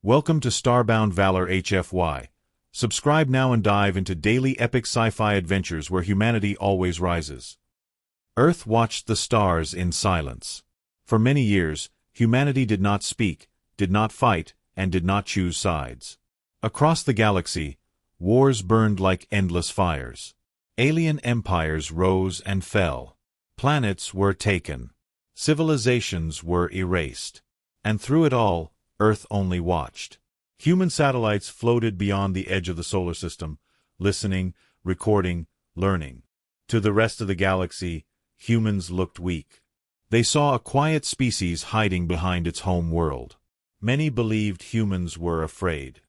Welcome to Starbound Valor HFY. Subscribe now and dive into daily epic sci-fi adventures where humanity always rises. Earth watched the stars in silence. For many years, humanity did not speak, did not fight, and did not choose sides. Across the galaxy, wars burned like endless fires. Alien empires rose and fell. Planets were taken. Civilizations were erased. And through it all, Earth only watched. Human satellites floated beyond the edge of the solar system, listening, recording, learning. To the rest of the galaxy, humans looked weak. They saw a quiet species hiding behind its home world. Many believed humans were afraid.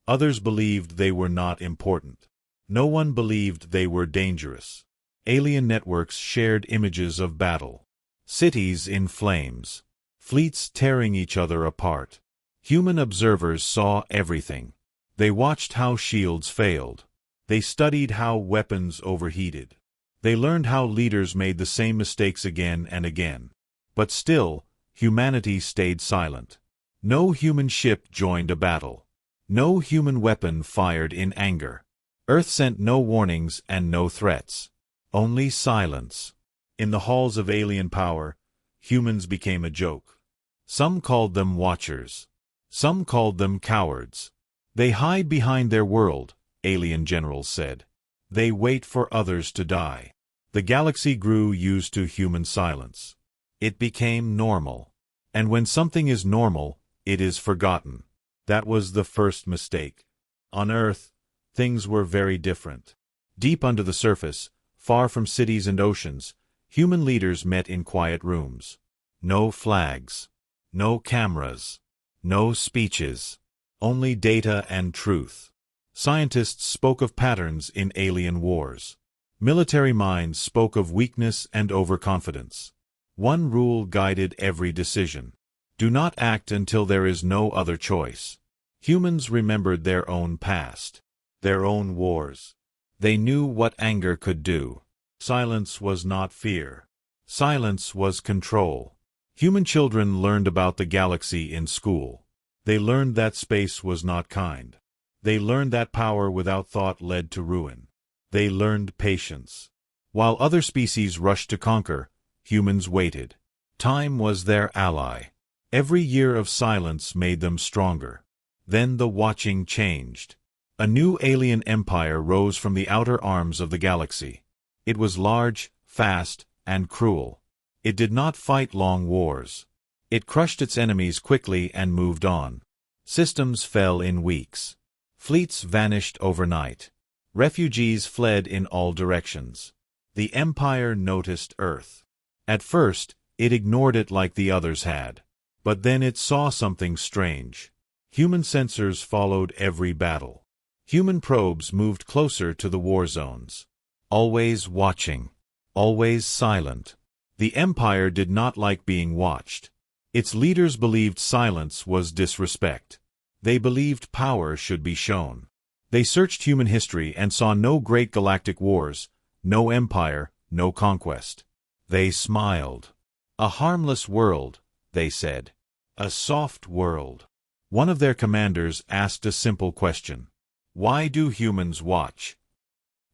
Others believed they were not important. No one believed they were dangerous. Alien networks shared images of battle. Cities in flames. Fleets tearing each other apart. Human observers saw everything. They watched how shields failed. They studied how weapons overheated. They learned how leaders made the same mistakes again and again. But still, humanity stayed silent. No human ship joined a battle. No human weapon fired in anger. Earth sent no warnings and no threats. Only silence. In the halls of alien power, humans became a joke. Some called them watchers. Some called them cowards. They hide behind their world, alien generals said. They wait for others to die. The galaxy grew used to human silence. It became normal. And when something is normal, it is forgotten. That was the first mistake. On Earth, things were very different. Deep under the surface, far from cities and oceans, human leaders met in quiet rooms. No flags. No cameras. No speeches. Only data and truth. Scientists spoke of patterns in alien wars. Military minds spoke of weakness and overconfidence. One rule guided every decision. Do not act until there is no other choice. Humans remembered their own past. Their own wars. They knew what anger could do. Silence was not fear. Silence was control. Human children learned about the galaxy in school. They learned that space was not kind. They learned that power without thought led to ruin. They learned patience. While other species rushed to conquer, humans waited. Time was their ally. Every year of silence made them stronger. Then the watching changed. A new alien empire rose from the outer arms of the galaxy. It was large, fast, and cruel. It did not fight long wars. It crushed its enemies quickly and moved on. Systems fell in weeks. Fleets vanished overnight. Refugees fled in all directions. The empire noticed Earth. At first, it ignored it like the others had. But then it saw something strange. Human sensors followed every battle. Human probes moved closer to the war zones. Always watching. Always silent. The empire did not like being watched. Its leaders believed silence was disrespect. They believed power should be shown. They searched human history and saw no great galactic wars, no empire, no conquest. They smiled. A harmless world, they said. A soft world. One of their commanders asked a simple question. Why do humans watch?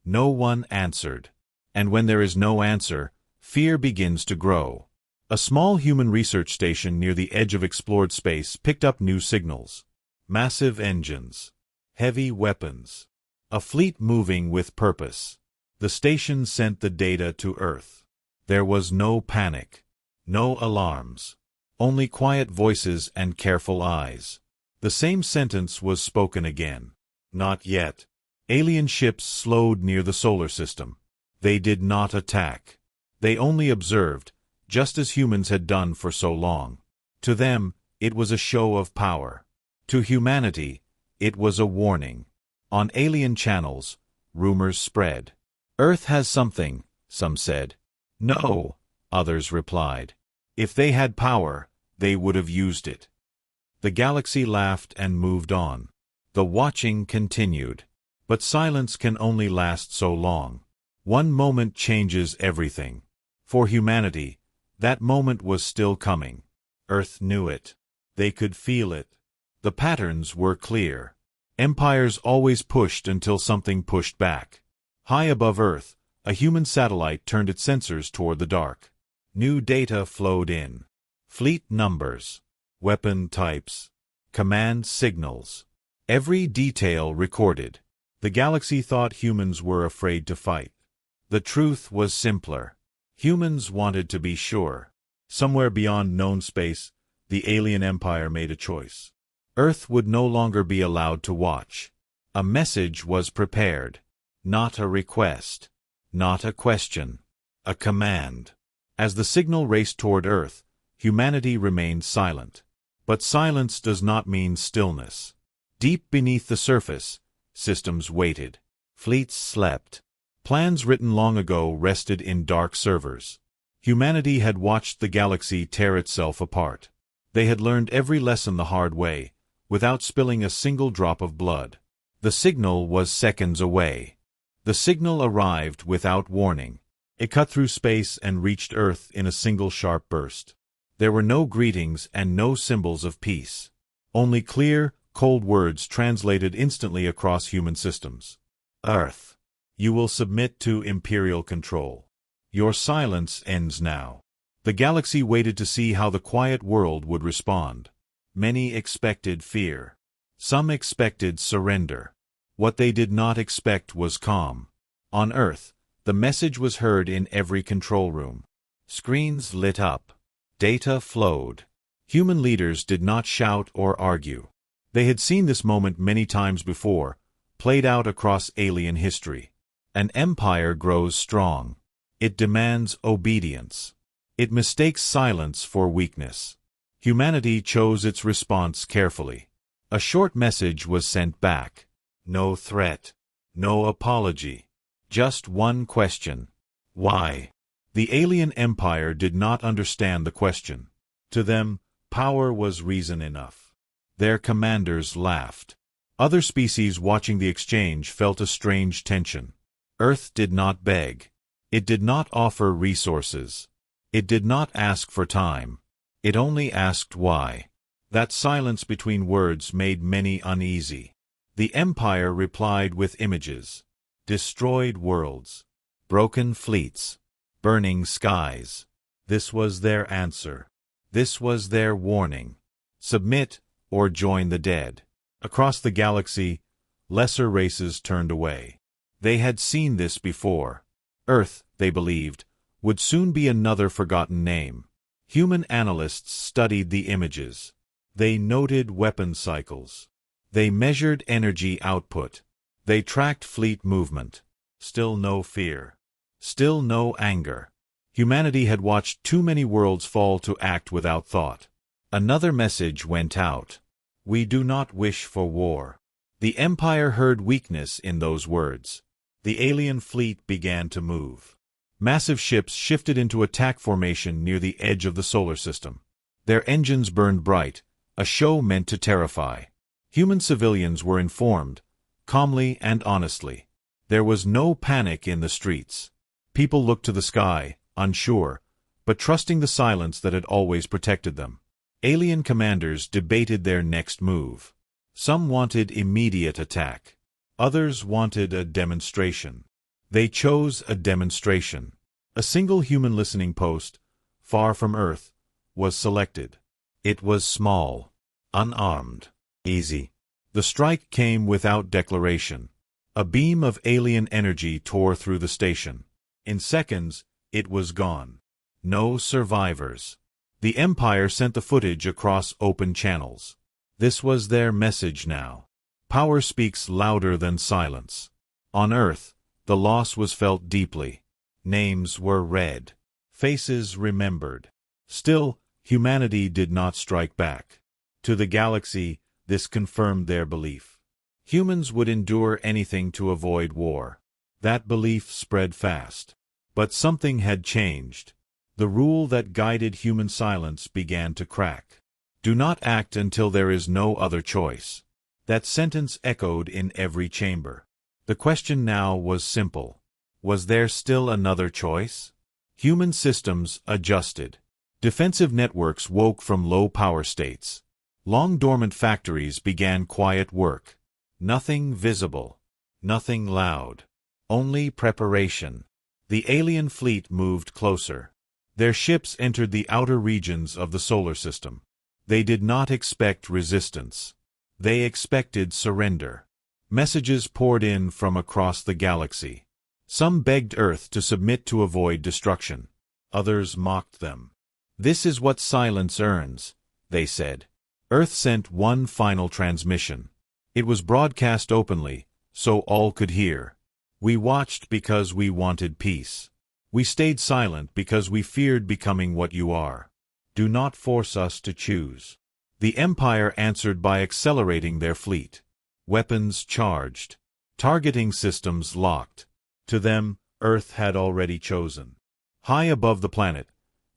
No one answered. And when there is no answer, fear begins to grow. A small human research station near the edge of explored space picked up new signals. Massive engines. Heavy weapons. A fleet moving with purpose. The station sent the data to Earth. There was no panic. No alarms. Only quiet voices and careful eyes. The same sentence was spoken again. Not yet. Alien ships slowed near the solar system. They did not attack. They only observed, just as humans had done for so long. To them, it was a show of power. To humanity, it was a warning. On alien channels, rumors spread. Earth has something, some said. No, others replied. If they had power, they would have used it. The galaxy laughed and moved on. The watching continued. But silence can only last so long. One moment changes everything. For humanity, that moment was still coming. Earth knew it. They could feel it. The patterns were clear. Empires always pushed until something pushed back. High above Earth, a human satellite turned its sensors toward the dark. New data flowed in. Fleet numbers, weapon types, command signals. Every detail recorded. The galaxy thought humans were afraid to fight. The truth was simpler. Humans wanted to be sure. Somewhere beyond known space, the alien empire made a choice. Earth would no longer be allowed to watch. A message was prepared. Not a request. Not a question. A command. As the signal raced toward Earth, humanity remained silent. But silence does not mean stillness. Deep beneath the surface, systems waited. Fleets slept. Plans written long ago rested in dark servers. Humanity had watched the galaxy tear itself apart. They had learned every lesson the hard way, without spilling a single drop of blood. The signal was seconds away. The signal arrived without warning. It cut through space and reached Earth in a single sharp burst. There were no greetings and no symbols of peace. Only clear, cold words translated instantly across human systems. Earth, you will submit to Imperial control. Your silence ends now. The galaxy waited to see how the quiet world would respond. Many expected fear. Some expected surrender. What they did not expect was calm. On Earth, the message was heard in every control room. Screens lit up. Data flowed. Human leaders did not shout or argue. They had seen this moment many times before, played out across alien history. An empire grows strong. It demands obedience. It mistakes silence for weakness. Humanity chose its response carefully. A short message was sent back. No threat. No apology. Just one question. Why? The alien empire did not understand the question. To them, power was reason enough. Their commanders laughed. Other species watching the exchange felt a strange tension. Earth did not beg. It did not offer resources. It did not ask for time. It only asked why. That silence between words made many uneasy. The empire replied with images. Destroyed worlds. Broken fleets. Burning skies. This was their answer. This was their warning. Submit or join the dead. Across the galaxy, lesser races turned away. They had seen this before. Earth, they believed, would soon be another forgotten name. Human analysts studied the images. They noted weapon cycles. They measured energy output. They tracked fleet movement. Still no fear. Still no anger. Humanity had watched too many worlds fall to act without thought. Another message went out. We do not wish for war. The Empire heard weakness in those words. The alien fleet began to move. Massive ships shifted into attack formation near the edge of the solar system. Their engines burned bright, a show meant to terrify. Human civilians were informed, calmly and honestly. There was no panic in the streets. People looked to the sky, unsure, but trusting the silence that had always protected them. Alien commanders debated their next move. Some wanted immediate attack. Others wanted a demonstration. They chose a demonstration. A single human listening post, far from Earth, was selected. It was small, unarmed, easy. The strike came without declaration. A beam of alien energy tore through the station. In seconds, it was gone. No survivors. The Empire sent the footage across open channels. This was their message now. Power speaks louder than silence. On Earth, the loss was felt deeply. Names were read. Faces remembered. Still, humanity did not strike back. To the galaxy, this confirmed their belief. Humans would endure anything to avoid war. That belief spread fast. But something had changed. The rule that guided human silence began to crack. Do not act until there is no other choice. That sentence echoed in every chamber. The question now was simple. Was there still another choice? Human systems adjusted. Defensive networks woke from low power states. Long-dormant factories began quiet work. Nothing visible. Nothing loud. Only preparation. The alien fleet moved closer. Their ships entered the outer regions of the solar system. They did not expect resistance. They expected surrender. Messages poured in from across the galaxy. Some begged Earth to submit to avoid destruction. Others mocked them. "This is what silence earns," they said. Earth sent one final transmission. It was broadcast openly, so all could hear. "We watched because we wanted peace. We stayed silent because we feared becoming what you are. Do not force us to choose." The Empire answered by accelerating their fleet. Weapons charged. Targeting systems locked. To them, Earth had already chosen. High above the planet,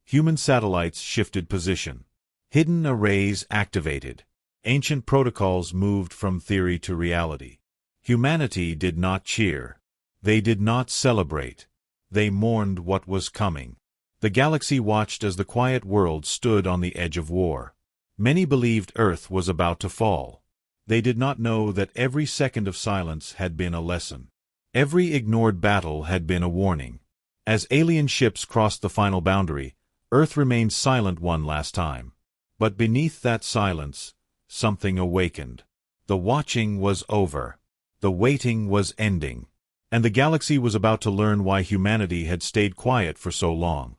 human satellites shifted position. Hidden arrays activated. Ancient protocols moved from theory to reality. Humanity did not cheer. They did not celebrate. They mourned what was coming. The galaxy watched as the quiet world stood on the edge of war. Many believed Earth was about to fall. They did not know that every second of silence had been a lesson. Every ignored battle had been a warning. As alien ships crossed the final boundary, Earth remained silent one last time. But beneath that silence, something awakened. The watching was over. The waiting was ending. And the galaxy was about to learn why humanity had stayed quiet for so long.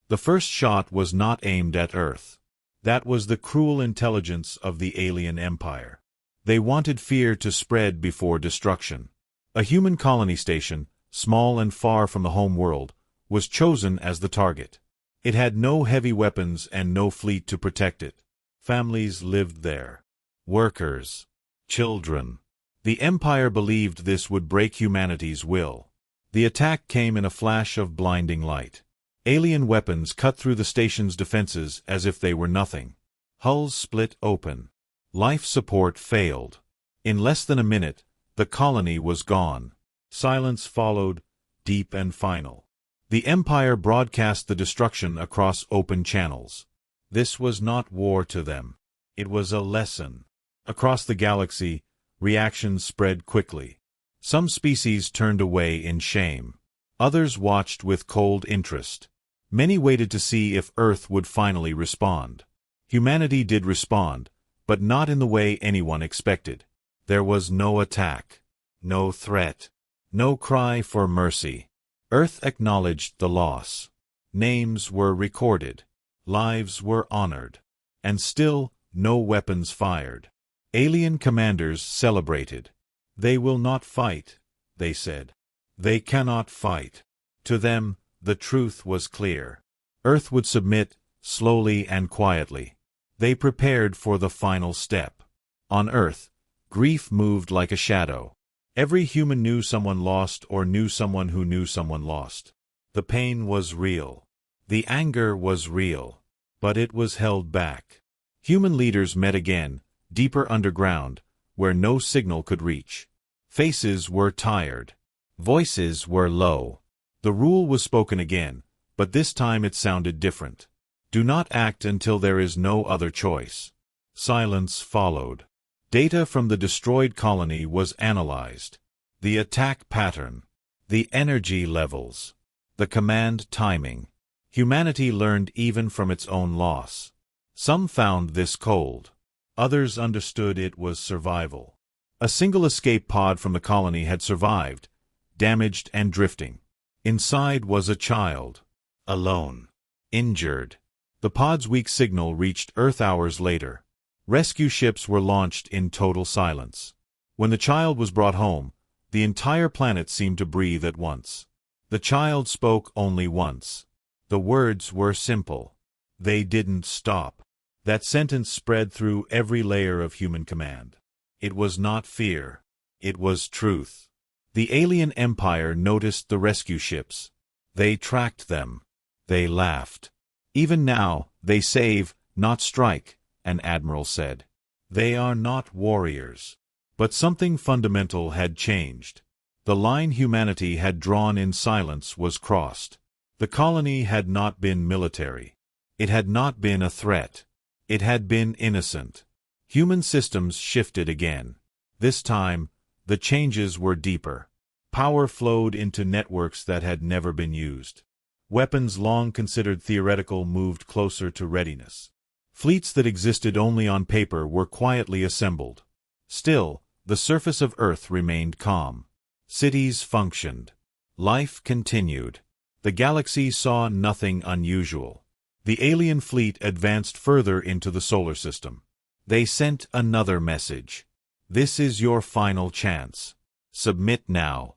The first shot was not aimed at Earth. That was the cruel intelligence of the alien empire. They wanted fear to spread before destruction. A human colony station, small and far from the home world, was chosen as the target. It had no heavy weapons and no fleet to protect it. Families lived there. Workers. Children. The Empire believed this would break humanity's will. The attack came in a flash of blinding light. Alien weapons cut through the station's defenses as if they were nothing. Hulls split open. Life support failed. In less than a minute, the colony was gone. Silence followed, deep and final. The Empire broadcast the destruction across open channels. This was not war to them. It was a lesson. Across the galaxy, reactions spread quickly. Some species turned away in shame. Others watched with cold interest. Many waited to see if Earth would finally respond. Humanity did respond, but not in the way anyone expected. There was no attack, no threat, no cry for mercy. Earth acknowledged the loss. Names were recorded. Lives were honored. And still, no weapons fired. Alien commanders celebrated. "They will not fight," they said. "They cannot fight." To them, the truth was clear. Earth would submit, slowly and quietly. They prepared for the final step. On Earth, grief moved like a shadow. Every human knew someone lost or knew someone who knew someone lost. The pain was real. The anger was real. But it was held back. Human leaders met again, deeper underground, where no signal could reach. Faces were tired. Voices were low. The rule was spoken again, but this time it sounded different. Do not act until there is no other choice. Silence followed. Data from the destroyed colony was analyzed. The attack pattern. The energy levels. The command timing. Humanity learned even from its own loss. Some found this cold. Others understood it was survival. A single escape pod from the colony had survived, damaged and drifting. Inside was a child. Alone. Injured. The pod's weak signal reached Earth hours later. Rescue ships were launched in total silence. When the child was brought home, the entire planet seemed to breathe at once. The child spoke only once. The words were simple. They didn't stop. That sentence spread through every layer of human command. It was not fear. It was truth. The alien empire noticed the rescue ships. They tracked them. They laughed. "Even now, they save, not strike," an admiral said. "They are not warriors." But something fundamental had changed. The line humanity had drawn in silence was crossed. The colony had not been military. It had not been a threat. It had been innocent. Human systems shifted again. This time, the changes were deeper. Power flowed into networks that had never been used. Weapons long considered theoretical moved closer to readiness. Fleets that existed only on paper were quietly assembled. Still, the surface of Earth remained calm. Cities functioned. Life continued. The galaxy saw nothing unusual. The alien fleet advanced further into the solar system. They sent another message. This is your final chance. Submit now.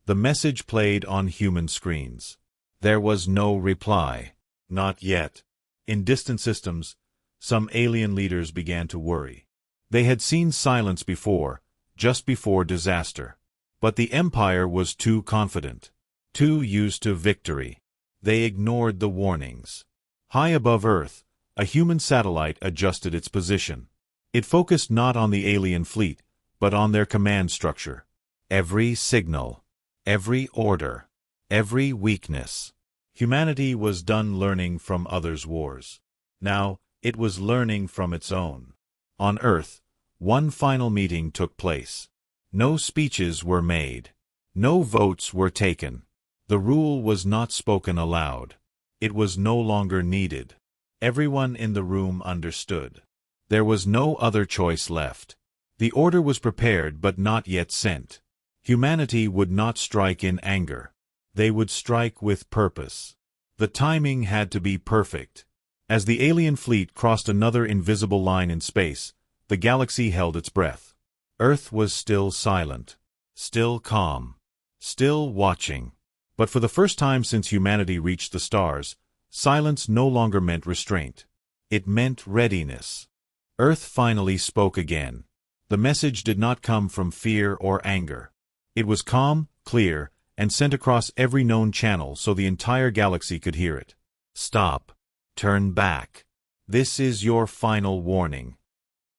The message played on human screens. There was no reply. Not yet. In distant systems, some alien leaders began to worry. They had seen silence before, just before disaster. But the Empire was too confident, too used to victory. They ignored the warnings. High above Earth, a human satellite adjusted its position. It focused not on the alien fleet, but on their command structure. Every signal, every order, every weakness. Humanity was done learning from others' wars. Now, it was learning from its own. On Earth, one final meeting took place. No speeches were made. No votes were taken. The rule was not spoken aloud. It was no longer needed. Everyone in the room understood. There was no other choice left. The order was prepared but not yet sent. Humanity would not strike in anger. They would strike with purpose. The timing had to be perfect. As the alien fleet crossed another invisible line in space, the galaxy held its breath. Earth was still silent, still calm, still watching. But for the first time since humanity reached the stars, silence no longer meant restraint. It meant readiness. Earth finally spoke again. The message did not come from fear or anger. It was calm, clear, and sent across every known channel so the entire galaxy could hear it. Stop. Turn back. This is your final warning.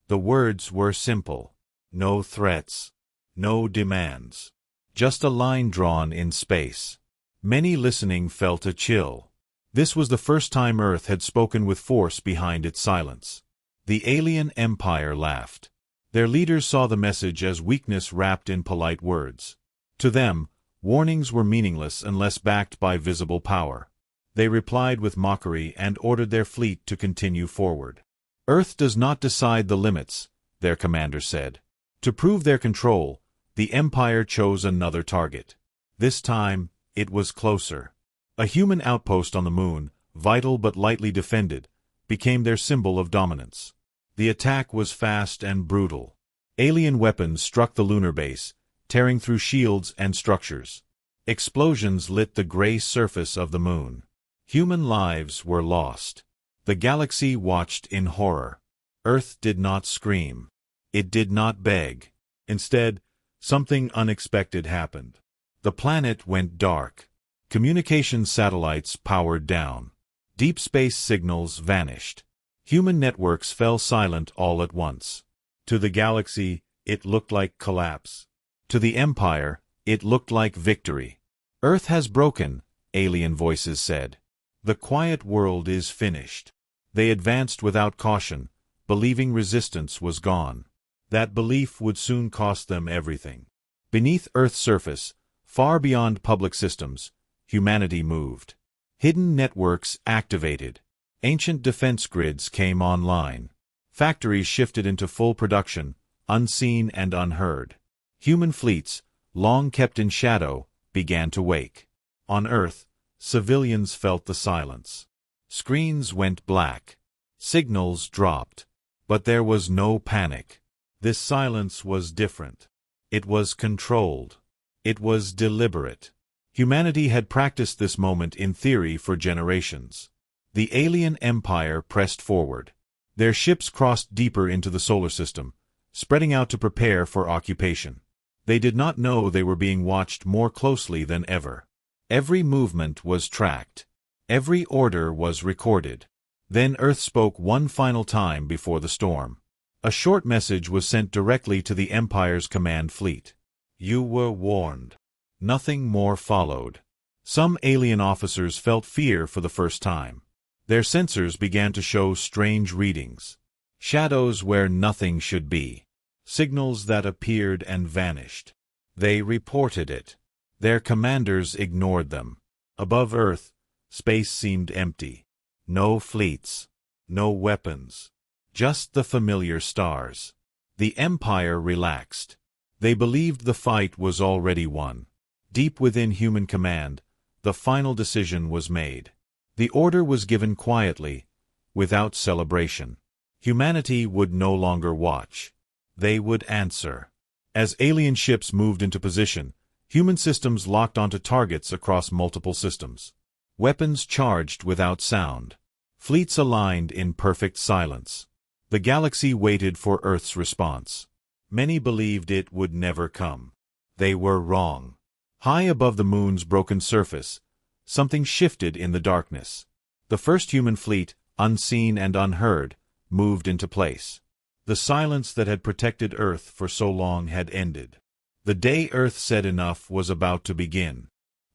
The words were simple. No threats. No demands. Just a line drawn in space. Many listening felt a chill. This was the first time Earth had spoken with force behind its silence. The alien empire laughed. Their leaders saw the message as weakness wrapped in polite words. To them, warnings were meaningless unless backed by visible power. They replied with mockery and ordered their fleet to continue forward. Earth does not decide the limits, their commander said. To prove their control, the Empire chose another target. This time, it was closer. A human outpost on the moon, vital but lightly defended, became their symbol of dominance. The attack was fast and brutal. Alien weapons struck the lunar base, tearing through shields and structures. Explosions lit the gray surface of the moon. Human lives were lost. The galaxy watched in horror. Earth did not scream. It did not beg. Instead, something unexpected happened. The planet went dark. Communication satellites powered down. Deep space signals vanished. Human networks fell silent all at once. To the galaxy, it looked like collapse. To the Empire, it looked like victory. Earth has broken, alien voices said. The quiet world is finished. They advanced without caution, believing resistance was gone. That belief would soon cost them everything. Beneath Earth's surface, far beyond public systems, humanity moved. Hidden networks activated. Ancient defense grids came online. Factories shifted into full production, unseen and unheard. Human fleets, long kept in shadow, began to wake. On Earth, civilians felt the silence. Screens went black. Signals dropped. But there was no panic. This silence was different. It was controlled. It was deliberate. Humanity had practiced this moment in theory for generations. The alien empire pressed forward. Their ships crossed deeper into the solar system, spreading out to prepare for occupation. They did not know they were being watched more closely than ever. Every movement was tracked. Every order was recorded. Then Earth spoke one final time before the storm. A short message was sent directly to the Empire's command fleet. You were warned. Nothing more followed. Some alien officers felt fear for the first time. Their sensors began to show strange readings. Shadows where nothing should be. Signals that appeared and vanished. They reported it. Their commanders ignored them. Above Earth, space seemed empty. No fleets. No weapons. Just the familiar stars. The Empire relaxed. They believed the fight was already won. Deep within human command, the final decision was made. The order was given quietly, without celebration. Humanity would no longer watch. They would answer. As alien ships moved into position, human systems locked onto targets across multiple systems. Weapons charged without sound. Fleets aligned in perfect silence. The galaxy waited for Earth's response. Many believed it would never come. They were wrong. High above the moon's broken surface, something shifted in the darkness. The first human fleet, unseen and unheard, moved into place. The silence that had protected Earth for so long had ended. The day Earth said enough was about to begin.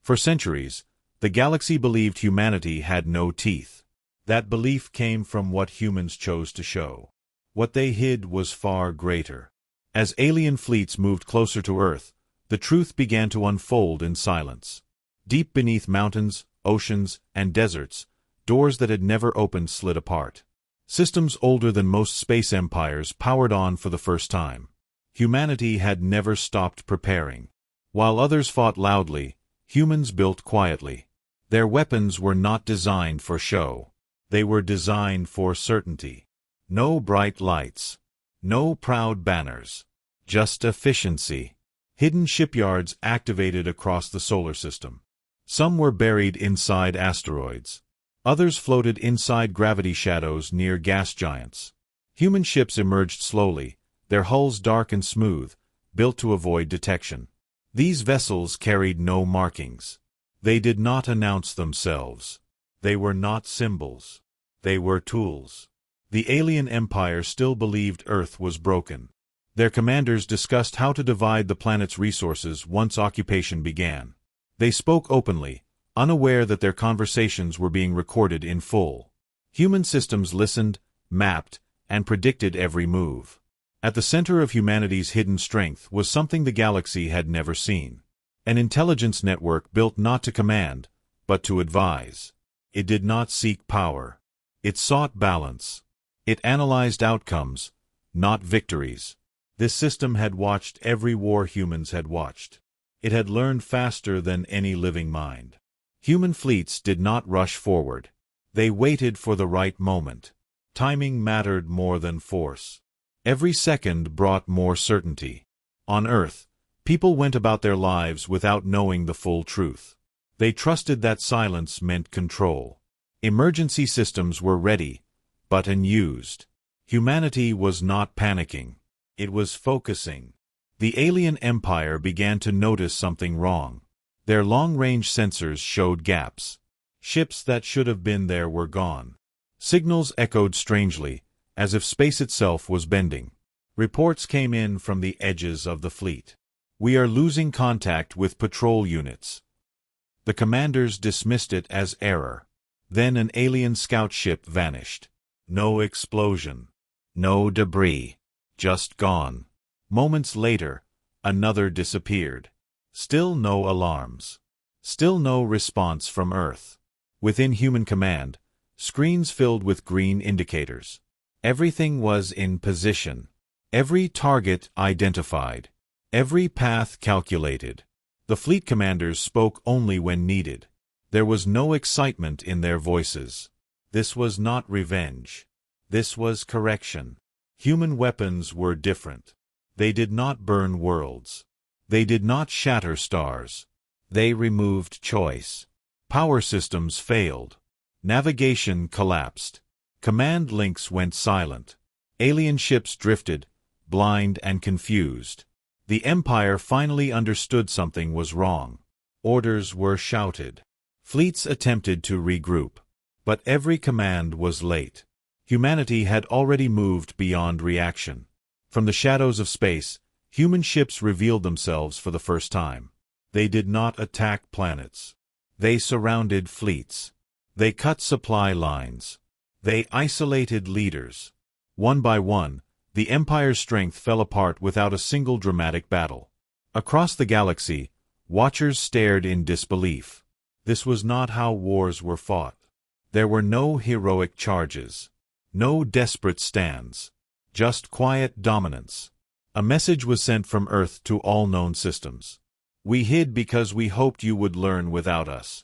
For centuries, the galaxy believed humanity had no teeth. That belief came from what humans chose to show. What they hid was far greater. As alien fleets moved closer to Earth, the truth began to unfold in silence. Deep beneath mountains, oceans, and deserts, doors that had never opened slid apart. Systems older than most space empires powered on for the first time. Humanity had never stopped preparing. While others fought loudly, humans built quietly. Their weapons were not designed for show. They were designed for certainty. No bright lights. No proud banners. Just efficiency. Hidden shipyards activated across the solar system. Some were buried inside asteroids. Others floated inside gravity shadows near gas giants. Human ships emerged slowly, their hulls dark and smooth, built to avoid detection. These vessels carried no markings. They did not announce themselves. They were not symbols. They were tools. The alien empire still believed Earth was broken. Their commanders discussed how to divide the planet's resources once occupation began. They spoke openly, unaware that their conversations were being recorded in full. Human systems listened, mapped, and predicted every move. At the center of humanity's hidden strength was something the galaxy had never seen. An intelligence network built not to command, but to advise. It did not seek power. It sought balance. It analyzed outcomes, not victories. This system had watched every war humans had watched. It had learned faster than any living mind. Human fleets did not rush forward. They waited for the right moment. Timing mattered more than force. Every second brought more certainty. On Earth, people went about their lives without knowing the full truth. They trusted that silence meant control. Emergency systems were ready, but unused. Humanity was not panicking. It was focusing. The alien empire began to notice something wrong. Their long-range sensors showed gaps. Ships that should have been there were gone. Signals echoed strangely, as if space itself was bending. Reports came in from the edges of the fleet. "We are losing contact with patrol units." The commanders dismissed it as error. Then an alien scout ship vanished. No explosion. No debris. Just gone. Moments later, another disappeared. Still no alarms. Still no response from Earth. Within human command, screens filled with green indicators. Everything was in position. Every target identified. Every path calculated. The fleet commanders spoke only when needed. There was no excitement in their voices. This was not revenge. This was correction. Human weapons were different. They did not burn worlds. They did not shatter stars. They removed choice. Power systems failed. Navigation collapsed. Command links went silent. Alien ships drifted, blind and confused. The Empire finally understood something was wrong. Orders were shouted. Fleets attempted to regroup. But every command was late. Humanity had already moved beyond reaction. From the shadows of space, human ships revealed themselves for the first time. They did not attack planets. They surrounded fleets. They cut supply lines. They isolated leaders. One by one, the Empire's strength fell apart without a single dramatic battle. Across the galaxy, watchers stared in disbelief. This was not how wars were fought. There were no heroic charges, no desperate stands, just quiet dominance. A message was sent from Earth to all known systems. We hid because we hoped you would learn without us.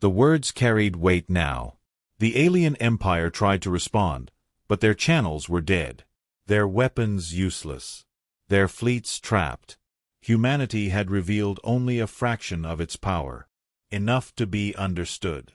The words carried weight now. The alien empire tried to respond, but their channels were dead. Their weapons useless. Their fleets trapped. Humanity had revealed only a fraction of its power. Enough to be understood.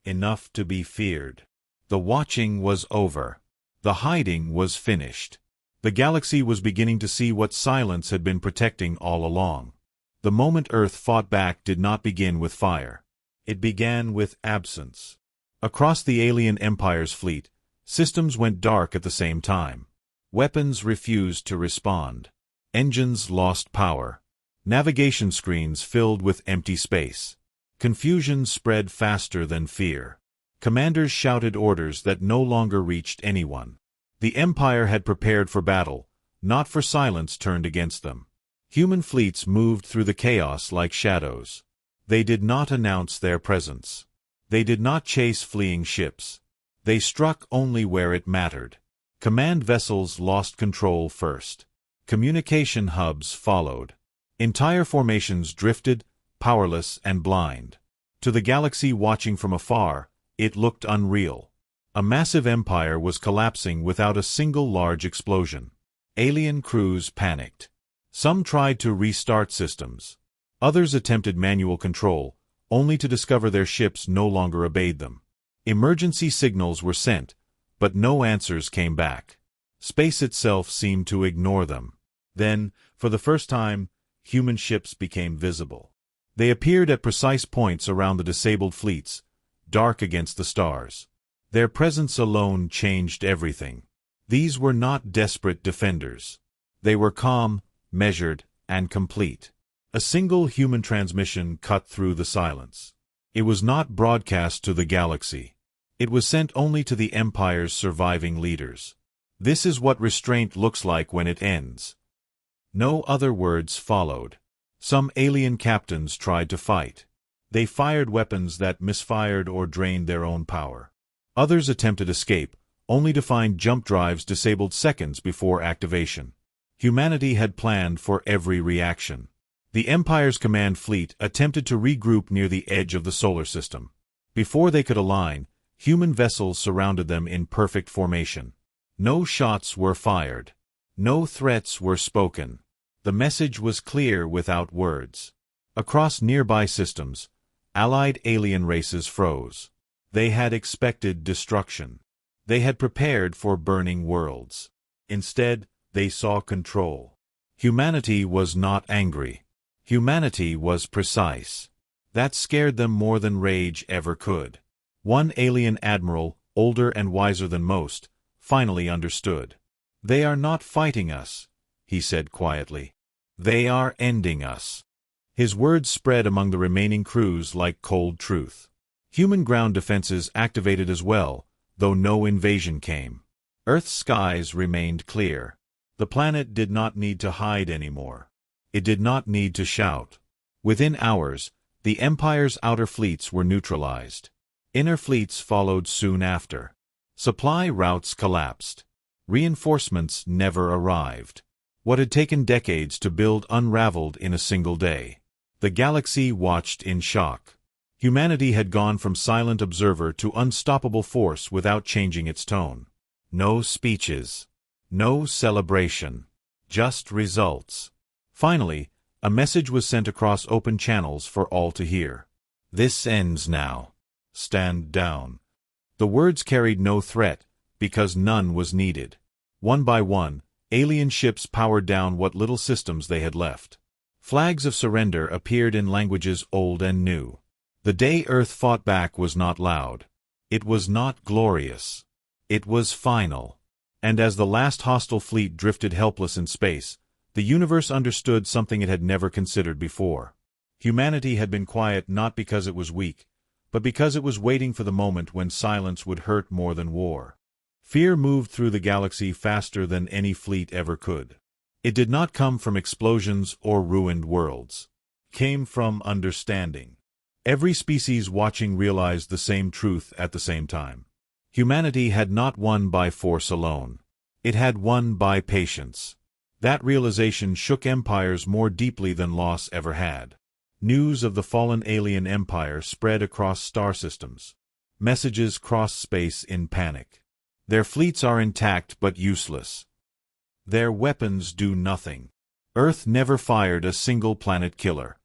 Enough to be feared. The watching was over. The hiding was finished. The galaxy was beginning to see what silence had been protecting all along. The moment Earth fought back did not begin with fire. It began with absence. Across the alien empire's fleet, systems went dark at the same time. Weapons refused to respond. Engines lost power. Navigation screens filled with empty space. Confusion spread faster than fear. Commanders shouted orders that no longer reached anyone. The Empire had prepared for battle, not for silence turned against them. Human fleets moved through the chaos like shadows. They did not announce their presence. They did not chase fleeing ships. They struck only where it mattered. Command vessels lost control first. Communication hubs followed. Entire formations drifted, powerless and blind. To the galaxy watching from afar, it looked unreal. A massive empire was collapsing without a single large explosion. Alien crews panicked. Some tried to restart systems. Others attempted manual control, only to discover their ships no longer obeyed them. Emergency signals were sent, but no answers came back. Space itself seemed to ignore them. Then, for the first time, human ships became visible. They appeared at precise points around the disabled fleets, dark against the stars. Their presence alone changed everything. These were not desperate defenders. They were calm, measured, and complete. A single human transmission cut through the silence. It was not broadcast to the galaxy. It was sent only to the Empire's surviving leaders. This is what restraint looks like when it ends. No other words followed. Some alien captains tried to fight. They fired weapons that misfired or drained their own power. Others attempted escape, only to find jump drives disabled seconds before activation. Humanity had planned for every reaction. The Empire's command fleet attempted to regroup near the edge of the solar system. Before they could align, human vessels surrounded them in perfect formation. No shots were fired. No threats were spoken. The message was clear without words. Across nearby systems, allied alien races froze. They had expected destruction. They had prepared for burning worlds. Instead, they saw control. Humanity was not angry. Humanity was precise. That scared them more than rage ever could. One alien admiral, older and wiser than most, finally understood. "They are not fighting us," he said quietly. "They are ending us." His words spread among the remaining crews like cold truth. Human ground defenses activated as well, though no invasion came. Earth's skies remained clear. The planet did not need to hide anymore. It did not need to shout. Within hours, the Empire's outer fleets were neutralized. Inner fleets followed soon after. Supply routes collapsed. Reinforcements never arrived. What had taken decades to build unraveled in a single day. The galaxy watched in shock. Humanity had gone from silent observer to unstoppable force without changing its tone. No speeches. No celebration. Just results. Finally, a message was sent across open channels for all to hear. "This ends now. Stand down." The words carried no threat, because none was needed. One by one, alien ships powered down what little systems they had left. Flags of surrender appeared in languages old and new. The day Earth fought back was not loud. It was not glorious. It was final. And as the last hostile fleet drifted helpless in space, the universe understood something it had never considered before. Humanity had been quiet not because it was weak, but because it was waiting for the moment when silence would hurt more than war. Fear moved through the galaxy faster than any fleet ever could. It did not come from explosions or ruined worlds. It came from understanding. Every species watching realized the same truth at the same time. Humanity had not won by force alone. It had won by patience. That realization shook empires more deeply than loss ever had. News of the fallen alien empire spread across star systems. Messages crossed space in panic. Their fleets are intact but useless. Their weapons do nothing. Earth never fired a single planet killer.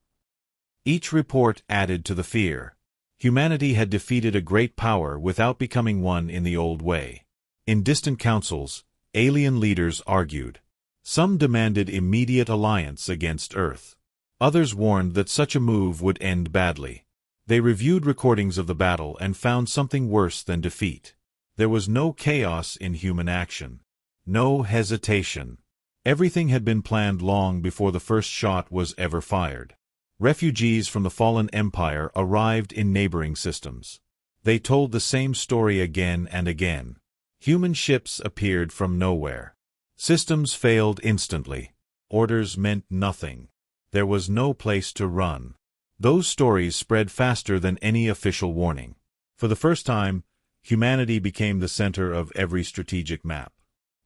Each report added to the fear. Humanity had defeated a great power without becoming one in the old way. In distant councils, alien leaders argued. Some demanded immediate alliance against Earth. Others warned that such a move would end badly. They reviewed recordings of the battle and found something worse than defeat. There was no chaos in human action. No hesitation. Everything had been planned long before the first shot was ever fired. Refugees from the fallen empire arrived in neighboring systems. They told the same story again and again. Human ships appeared from nowhere. Systems failed instantly. Orders meant nothing. There was no place to run. Those stories spread faster than any official warning. For the first time, humanity became the center of every strategic map.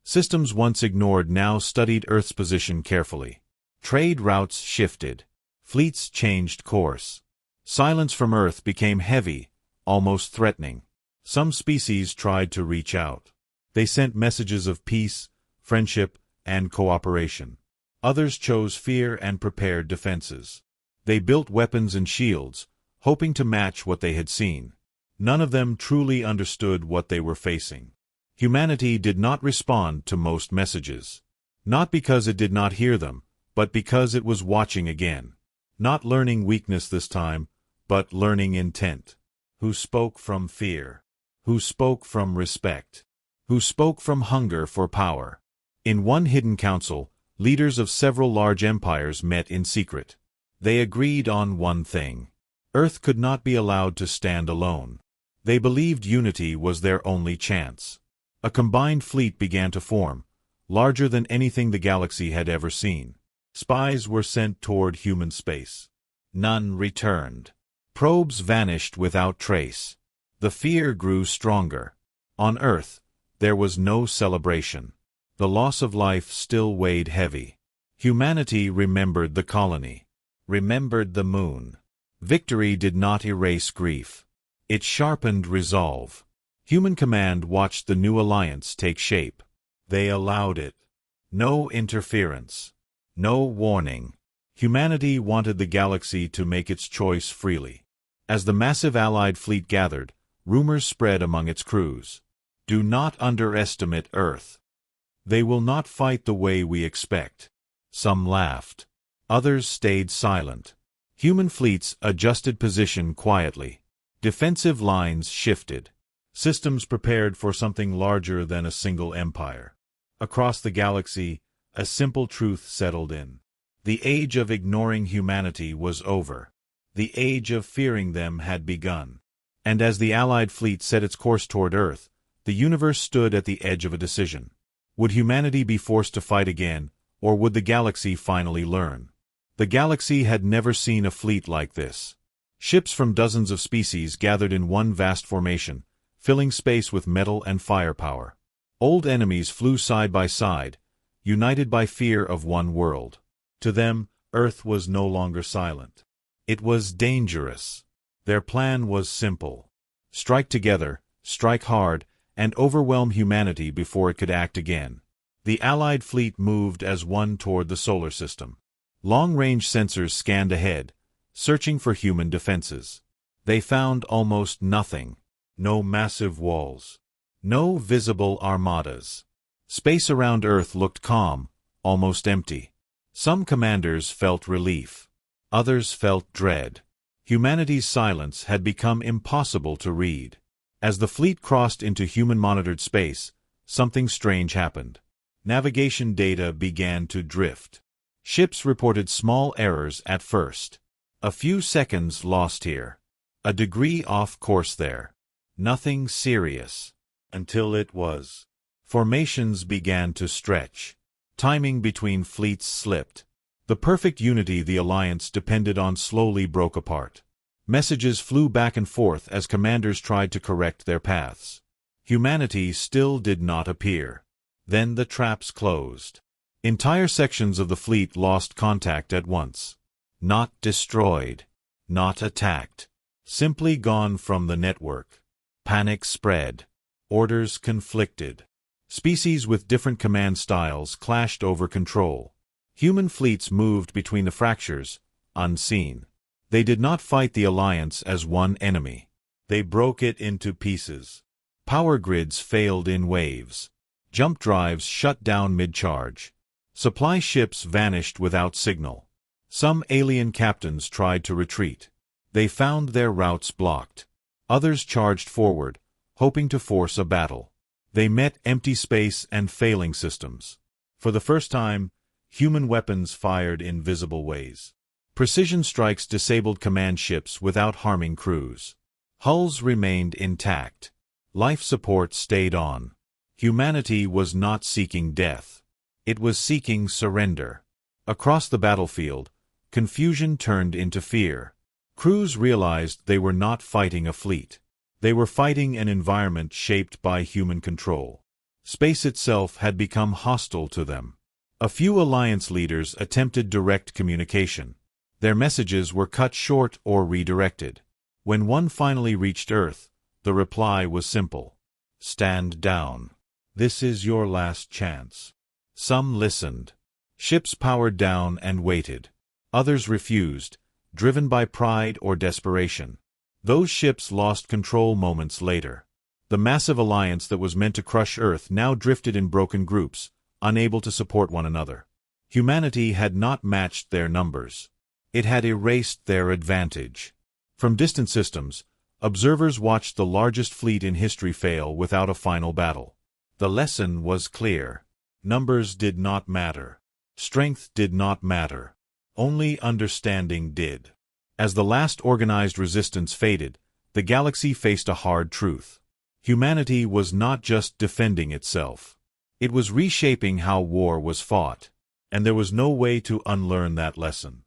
Systems once ignored now studied Earth's position carefully. Trade routes shifted. Fleets changed course. Silence from Earth became heavy, almost threatening. Some species tried to reach out. They sent messages of peace, friendship, and cooperation. Others chose fear and prepared defenses. They built weapons and shields, hoping to match what they had seen. None of them truly understood what they were facing. Humanity did not respond to most messages. Not because it did not hear them, but because it was watching again. Not learning weakness this time, but learning intent. Who spoke from fear? Who spoke from respect? Who spoke from hunger for power? In one hidden council, leaders of several large empires met in secret. They agreed on one thing. Earth could not be allowed to stand alone. They believed unity was their only chance. A combined fleet began to form, larger than anything the galaxy had ever seen. Spies were sent toward human space. None returned. Probes vanished without trace. The fear grew stronger. On Earth, there was no celebration. The loss of life still weighed heavy. Humanity remembered the colony, remembered the moon. Victory did not erase grief. It sharpened resolve. Human command watched the new alliance take shape. They allowed it. No interference. No warning. Humanity wanted the galaxy to make its choice freely. As the massive Allied fleet gathered, rumors spread among its crews. Do not underestimate Earth. They will not fight the way we expect. Some laughed. Others stayed silent. Human fleets adjusted position quietly. Defensive lines shifted. Systems prepared for something larger than a single empire. Across the galaxy, a simple truth settled in. The age of ignoring humanity was over. The age of fearing them had begun. And as the Allied fleet set its course toward Earth, the universe stood at the edge of a decision. Would humanity be forced to fight again, or would the galaxy finally learn? The galaxy had never seen a fleet like this. Ships from dozens of species gathered in one vast formation, filling space with metal and firepower. Old enemies flew side by side, united by fear of one world. To them, Earth was no longer silent. It was dangerous. Their plan was simple. Strike together, strike hard, and overwhelm humanity before it could act again. The Allied fleet moved as one toward the solar system. Long-range sensors scanned ahead, searching for human defenses. They found almost nothing. No massive walls. No visible armadas. Space around Earth looked calm, almost empty. Some commanders felt relief. Others felt dread. Humanity's silence had become impossible to read. As the fleet crossed into human-monitored space, something strange happened. Navigation data began to drift. Ships reported small errors at first. A few seconds lost here. A degree off course there. Nothing serious. Until it was. Formations began to stretch. Timing between fleets slipped. The perfect unity the alliance depended on slowly broke apart. Messages flew back and forth as commanders tried to correct their paths. Humanity still did not appear. Then the traps closed. Entire sections of the fleet lost contact at once. Not destroyed. Not attacked. Simply gone from the network. Panic spread. Orders conflicted. Species with different command styles clashed over control. Human fleets moved between the fractures, unseen. They did not fight the alliance as one enemy. They broke it into pieces. Power grids failed in waves. Jump drives shut down mid-charge. Supply ships vanished without signal. Some alien captains tried to retreat. They found their routes blocked. Others charged forward, hoping to force a battle. They met empty space and failing systems. For the first time, human weapons fired in visible ways. Precision strikes disabled command ships without harming crews. Hulls remained intact. Life support stayed on. Humanity was not seeking death. It was seeking surrender. Across the battlefield, confusion turned into fear. Crews realized they were not fighting a fleet. They were fighting an environment shaped by human control. Space itself had become hostile to them. A few alliance leaders attempted direct communication. Their messages were cut short or redirected. When one finally reached Earth, the reply was simple. Stand down. This is your last chance. Some listened. Ships powered down and waited. Others refused, driven by pride or desperation. Those ships lost control moments later. The massive alliance that was meant to crush Earth now drifted in broken groups, unable to support one another. Humanity had not matched their numbers. It had erased their advantage. From distant systems, observers watched the largest fleet in history fail without a final battle. The lesson was clear. Numbers did not matter. Strength did not matter. Only understanding did. As the last organized resistance faded, the galaxy faced a hard truth. Humanity was not just defending itself. It was reshaping how war was fought, and there was no way to unlearn that lesson.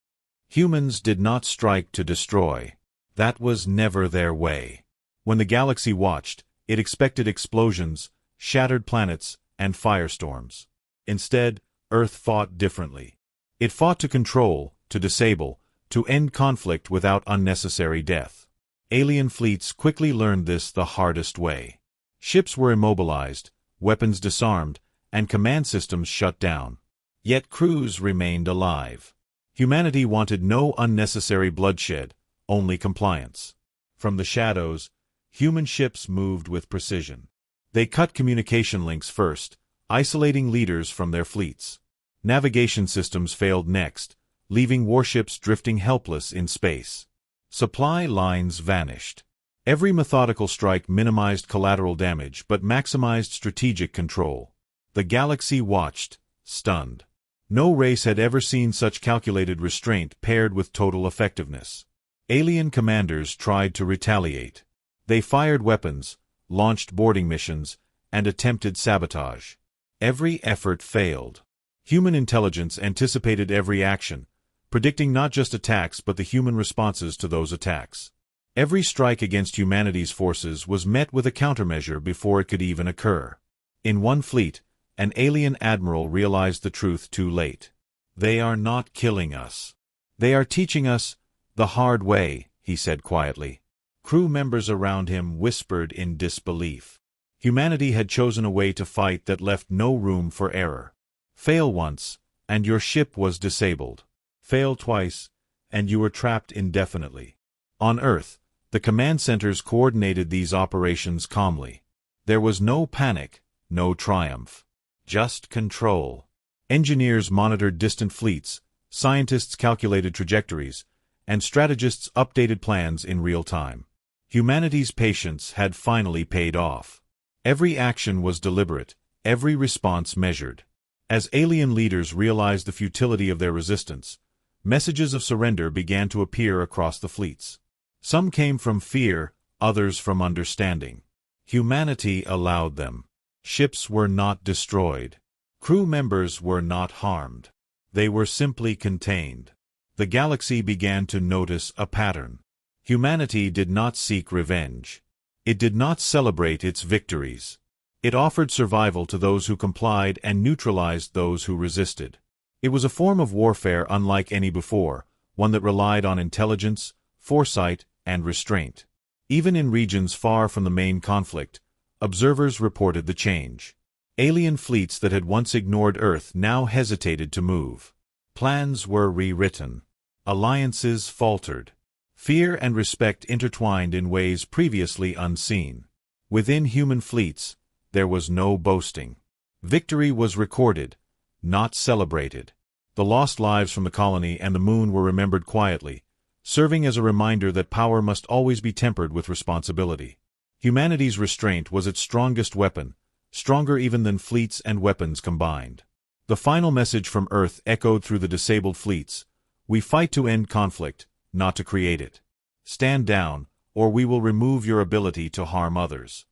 Humans did not strike to destroy. That was never their way. When the galaxy watched, it expected explosions, shattered planets, and firestorms. Instead, Earth fought differently. It fought to control, to disable, to end conflict without unnecessary death. Alien fleets quickly learned this the hardest way. Ships were immobilized, weapons disarmed, and command systems shut down. Yet crews remained alive. Humanity wanted no unnecessary bloodshed, only compliance. From the shadows, human ships moved with precision. They cut communication links first, isolating leaders from their fleets. Navigation systems failed next, leaving warships drifting helpless in space. Supply lines vanished. Every methodical strike minimized collateral damage but maximized strategic control. The galaxy watched, stunned. No race had ever seen such calculated restraint paired with total effectiveness. Alien commanders tried to retaliate. They fired weapons, launched boarding missions, and attempted sabotage. Every effort failed. Human intelligence anticipated every action, predicting not just attacks but the human responses to those attacks. Every strike against humanity's forces was met with a countermeasure before it could even occur. In one fleet, an alien admiral realized the truth too late. They are not killing us. They are teaching us the hard way, he said quietly. Crew members around him whispered in disbelief. Humanity had chosen a way to fight that left no room for error. Fail once, and your ship was disabled. Fail twice, and you were trapped indefinitely. On Earth, the command centers coordinated these operations calmly. There was no panic, no triumph. Just control. Engineers monitored distant fleets, scientists calculated trajectories, and strategists updated plans in real time. Humanity's patience had finally paid off. Every action was deliberate, every response measured. As alien leaders realized the futility of their resistance, messages of surrender began to appear across the fleets. Some came from fear, others from understanding. Humanity allowed them. Ships were not destroyed. Crew members were not harmed. They were simply contained. The galaxy began to notice a pattern. Humanity did not seek revenge. It did not celebrate its victories. It offered survival to those who complied and neutralized those who resisted. It was a form of warfare unlike any before, one that relied on intelligence, foresight, and restraint. Even in regions far from the main conflict, observers reported the change. Alien fleets that had once ignored Earth now hesitated to move. Plans were rewritten. Alliances faltered. Fear and respect intertwined in ways previously unseen. Within human fleets, there was no boasting. Victory was recorded, not celebrated. The lost lives from the colony and the moon were remembered quietly, serving as a reminder that power must always be tempered with responsibility. Humanity's restraint was its strongest weapon, stronger even than fleets and weapons combined. The final message from Earth echoed through the disabled fleets: "We fight to end conflict, not to create it. Stand down, or we will remove your ability to harm others."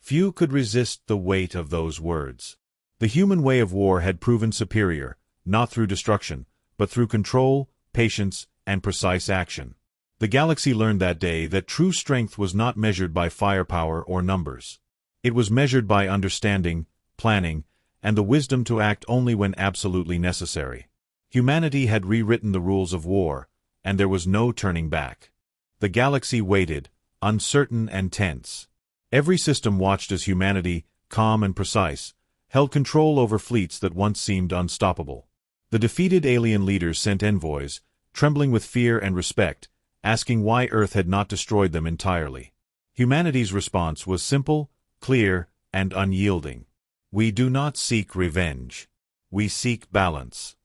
Few could resist the weight of those words. The human way of war had proven superior, not through destruction, but through control, patience, and precise action. The galaxy learned that day that true strength was not measured by firepower or numbers. It was measured by understanding, planning, and the wisdom to act only when absolutely necessary. Humanity had rewritten the rules of war, and there was no turning back. The galaxy waited, uncertain and tense. Every system watched as humanity, calm and precise, held control over fleets that once seemed unstoppable. The defeated alien leaders sent envoys, trembling with fear and respect, asking why Earth had not destroyed them entirely. Humanity's response was simple, clear, and unyielding. We do not seek revenge. We seek balance.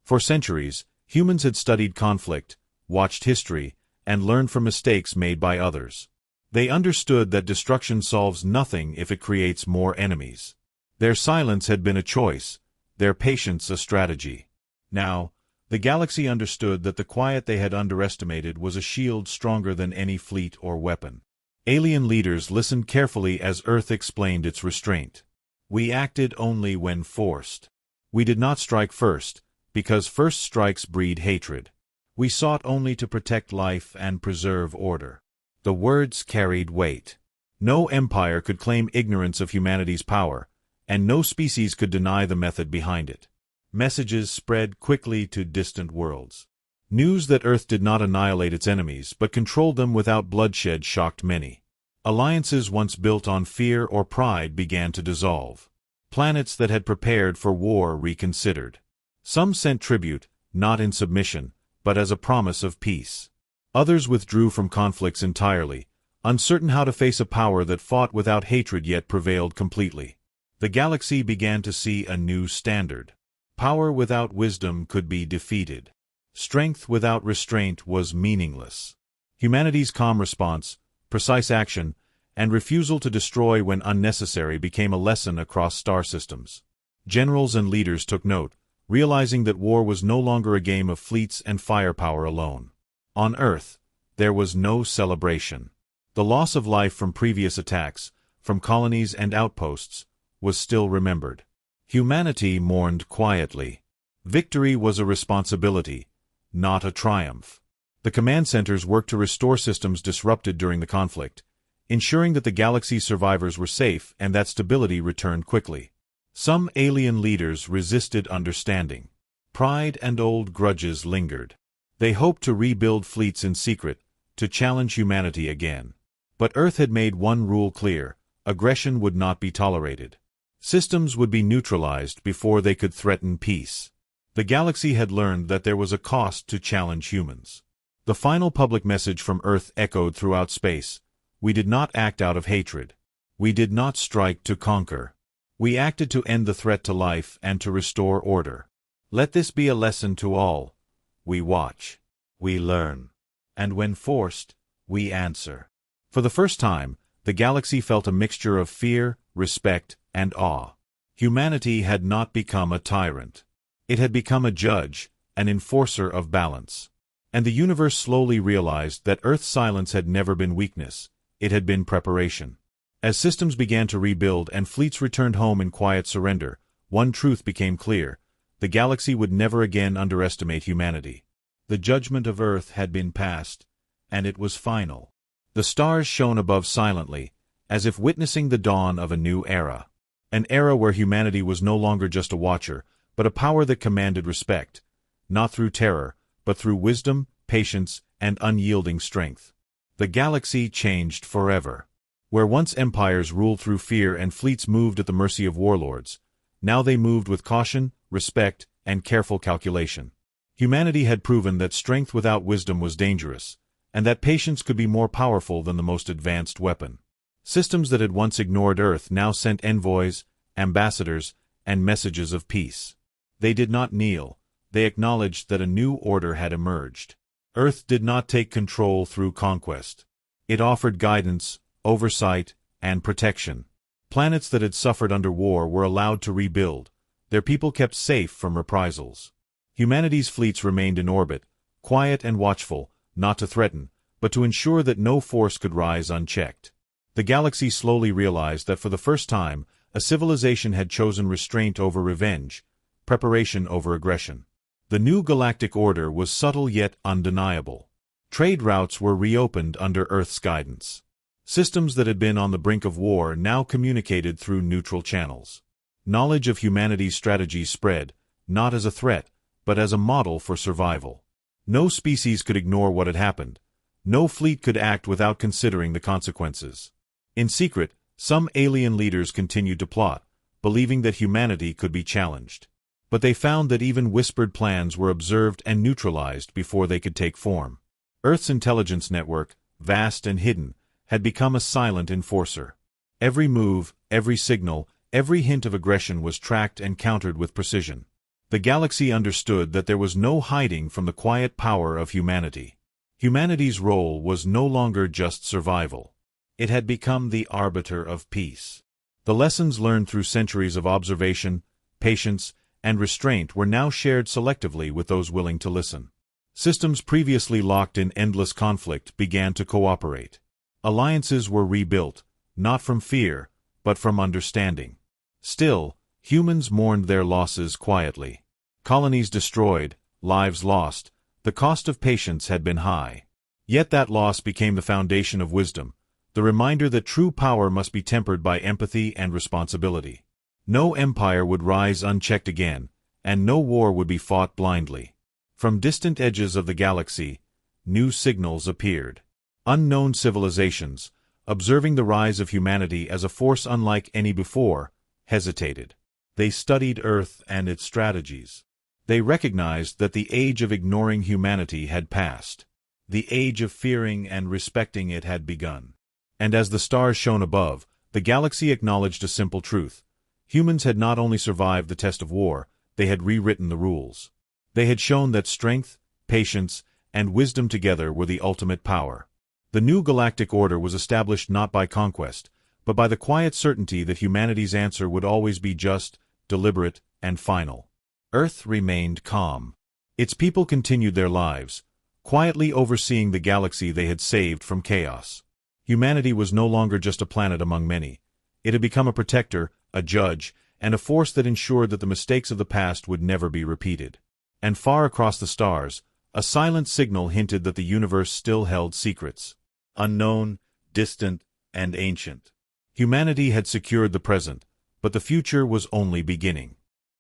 For centuries, humans had studied conflict, watched history, and learned from mistakes made by others. They understood that destruction solves nothing if it creates more enemies. Their silence had been a choice, their patience a strategy. Now, the galaxy understood that the quiet they had underestimated was a shield stronger than any fleet or weapon. Alien leaders listened carefully as Earth explained its restraint. We acted only when forced. We did not strike first, because first strikes breed hatred. We sought only to protect life and preserve order. The words carried weight. No empire could claim ignorance of humanity's power, and no species could deny the method behind it. Messages spread quickly to distant worlds. News that Earth did not annihilate its enemies but controlled them without bloodshed shocked many. Alliances once built on fear or pride began to dissolve. Planets that had prepared for war reconsidered. Some sent tribute, not in submission, but as a promise of peace. Others withdrew from conflicts entirely, uncertain how to face a power that fought without hatred yet prevailed completely. The galaxy began to see a new standard. Power without wisdom could be defeated. Strength without restraint was meaningless. Humanity's calm response, precise action, and refusal to destroy when unnecessary became a lesson across star systems. Generals and leaders took note, realizing that war was no longer a game of fleets and firepower alone. On Earth, there was no celebration. The loss of life from previous attacks, from colonies and outposts, was still remembered. Humanity mourned quietly. Victory was a responsibility, not a triumph. The command centers worked to restore systems disrupted during the conflict, ensuring that the galaxy's survivors were safe and that stability returned quickly. Some alien leaders resisted understanding. Pride and old grudges lingered. They hoped to rebuild fleets in secret, to challenge humanity again. But Earth had made one rule clear: aggression would not be tolerated. Systems would be neutralized before they could threaten peace. The galaxy had learned that there was a cost to challenge humans. The final public message from Earth echoed throughout space: we did not act out of hatred. We did not strike to conquer. We acted to end the threat to life and to restore order. Let this be a lesson to all. We watch. We learn. And when forced, we answer. For the first time, the galaxy felt a mixture of fear, respect, and awe. Humanity had not become a tyrant. It had become a judge, an enforcer of balance. And the universe slowly realized that Earth's silence had never been weakness, it had been preparation. As systems began to rebuild and fleets returned home in quiet surrender, one truth became clear: the galaxy would never again underestimate humanity. The judgment of Earth had been passed, and it was final. The stars shone above silently, as if witnessing the dawn of a new era. An era where humanity was no longer just a watcher, but a power that commanded respect, not through terror, but through wisdom, patience, and unyielding strength. The galaxy changed forever. Where once empires ruled through fear and fleets moved at the mercy of warlords, now they moved with caution, respect, and careful calculation. Humanity had proven that strength without wisdom was dangerous, and that patience could be more powerful than the most advanced weapon. Systems that had once ignored Earth now sent envoys, ambassadors, and messages of peace. They did not kneel. They acknowledged that a new order had emerged. Earth did not take control through conquest. It offered guidance, oversight, and protection. Planets that had suffered under war were allowed to rebuild, their people kept safe from reprisals. Humanity's fleets remained in orbit, quiet and watchful, not to threaten, but to ensure that no force could rise unchecked. The galaxy slowly realized that for the first time, a civilization had chosen restraint over revenge, preparation over aggression. The new galactic order was subtle yet undeniable. Trade routes were reopened under Earth's guidance. Systems that had been on the brink of war now communicated through neutral channels. Knowledge of humanity's strategies spread, not as a threat, but as a model for survival. No species could ignore what had happened. No fleet could act without considering the consequences. In secret, some alien leaders continued to plot, believing that humanity could be challenged. But they found that even whispered plans were observed and neutralized before they could take form. Earth's intelligence network, vast and hidden, had become a silent enforcer. Every move, every signal, every hint of aggression was tracked and countered with precision. The galaxy understood that there was no hiding from the quiet power of humanity. Humanity's role was no longer just survival. It had become the arbiter of peace. The lessons learned through centuries of observation, patience, and restraint were now shared selectively with those willing to listen. Systems previously locked in endless conflict began to cooperate. Alliances were rebuilt, not from fear, but from understanding. Still, humans mourned their losses quietly. Colonies destroyed, lives lost, the cost of patience had been high. Yet that loss became the foundation of wisdom, the reminder that true power must be tempered by empathy and responsibility. No empire would rise unchecked again, and no war would be fought blindly. From distant edges of the galaxy, new signals appeared. Unknown civilizations, observing the rise of humanity as a force unlike any before, hesitated. They studied Earth and its strategies. They recognized that the age of ignoring humanity had passed. The age of fearing and respecting it had begun. And as the stars shone above, the galaxy acknowledged a simple truth. Humans had not only survived the test of war, they had rewritten the rules. They had shown that strength, patience, and wisdom together were the ultimate power. The new galactic order was established not by conquest, but by the quiet certainty that humanity's answer would always be just, deliberate, and final. Earth remained calm. Its people continued their lives, quietly overseeing the galaxy they had saved from chaos. Humanity was no longer just a planet among many. It had become a protector, a judge, and a force that ensured that the mistakes of the past would never be repeated. And far across the stars, a silent signal hinted that the universe still held secrets. Unknown, distant, and ancient. Humanity had secured the present, but the future was only beginning.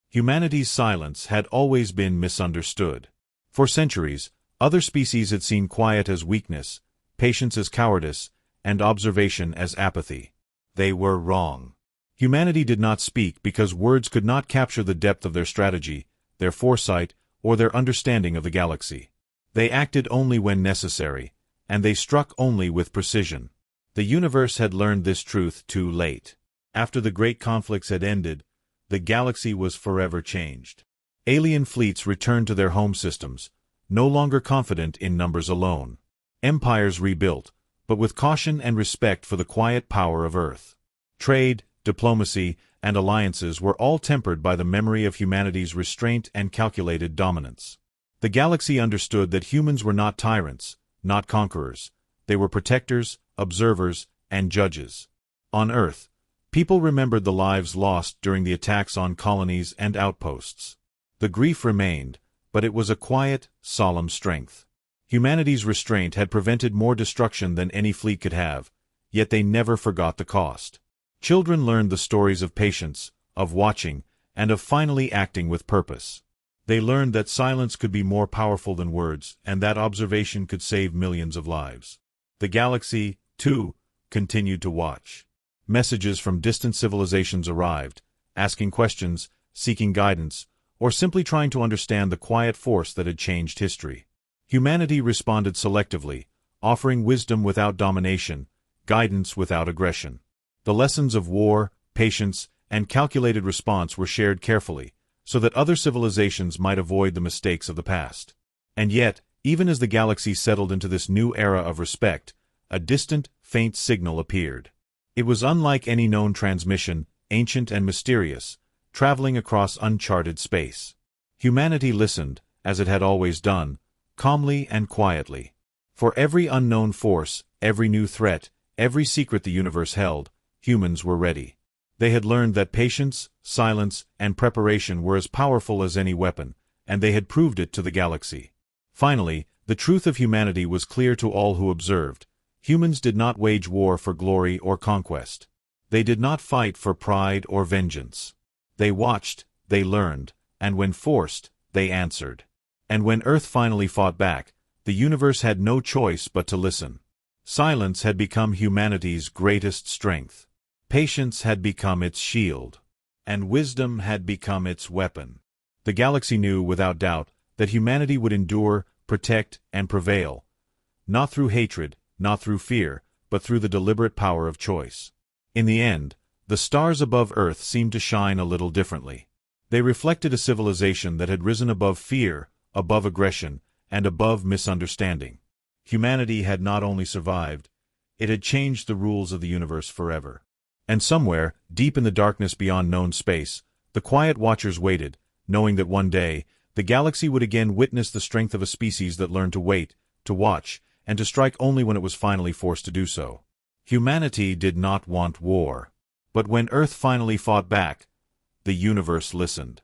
Humanity's silence had always been misunderstood. For centuries, other species had seen quiet as weakness, patience as cowardice, and observation as apathy. They were wrong. Humanity did not speak because words could not capture the depth of their strategy, their foresight, or their understanding of the galaxy. They acted only when necessary, and they struck only with precision. The universe had learned this truth too late. After the great conflicts had ended, the galaxy was forever changed. Alien fleets returned to their home systems, no longer confident in numbers alone. Empires rebuilt, but with caution and respect for the quiet power of Earth. Trade, diplomacy, and alliances were all tempered by the memory of humanity's restraint and calculated dominance. The galaxy understood that humans were not tyrants, not conquerors. They were protectors, observers, and judges. On Earth, people remembered the lives lost during the attacks on colonies and outposts. The grief remained, but it was a quiet, solemn strength. Humanity's restraint had prevented more destruction than any fleet could have, yet they never forgot the cost. Children learned the stories of patience, of watching, and of finally acting with purpose. They learned that silence could be more powerful than words, and that observation could save millions of lives. The galaxy, too, continued to watch. Messages from distant civilizations arrived, asking questions, seeking guidance, or simply trying to understand the quiet force that had changed history. Humanity responded selectively, offering wisdom without domination, guidance without aggression. The lessons of war, patience, and calculated response were shared carefully, so that other civilizations might avoid the mistakes of the past. And yet, even as the galaxy settled into this new era of respect, a distant, faint signal appeared. It was unlike any known transmission, ancient and mysterious, traveling across uncharted space. Humanity listened, as it had always done, calmly and quietly. For every unknown force, every new threat, every secret the universe held, humans were ready. They had learned that patience, silence, and preparation were as powerful as any weapon, and they had proved it to the galaxy. Finally, the truth of humanity was clear to all who observed. Humans did not wage war for glory or conquest. They did not fight for pride or vengeance. They watched, they learned, and when forced, they answered. And when Earth finally fought back, the universe had no choice but to listen. Silence had become humanity's greatest strength. Patience had become its shield. And wisdom had become its weapon. The galaxy knew, without doubt, that humanity would endure, protect, and prevail. Not through hatred, not through fear, but through the deliberate power of choice. In the end, the stars above Earth seemed to shine a little differently. They reflected a civilization that had risen above fear, above aggression, and above misunderstanding. Humanity had not only survived, it had changed the rules of the universe forever. And somewhere, deep in the darkness beyond known space, the quiet watchers waited, knowing that one day, the galaxy would again witness the strength of a species that learned to wait, to watch, and to strike only when it was finally forced to do so. Humanity did not want war. But when Earth finally fought back, the universe listened.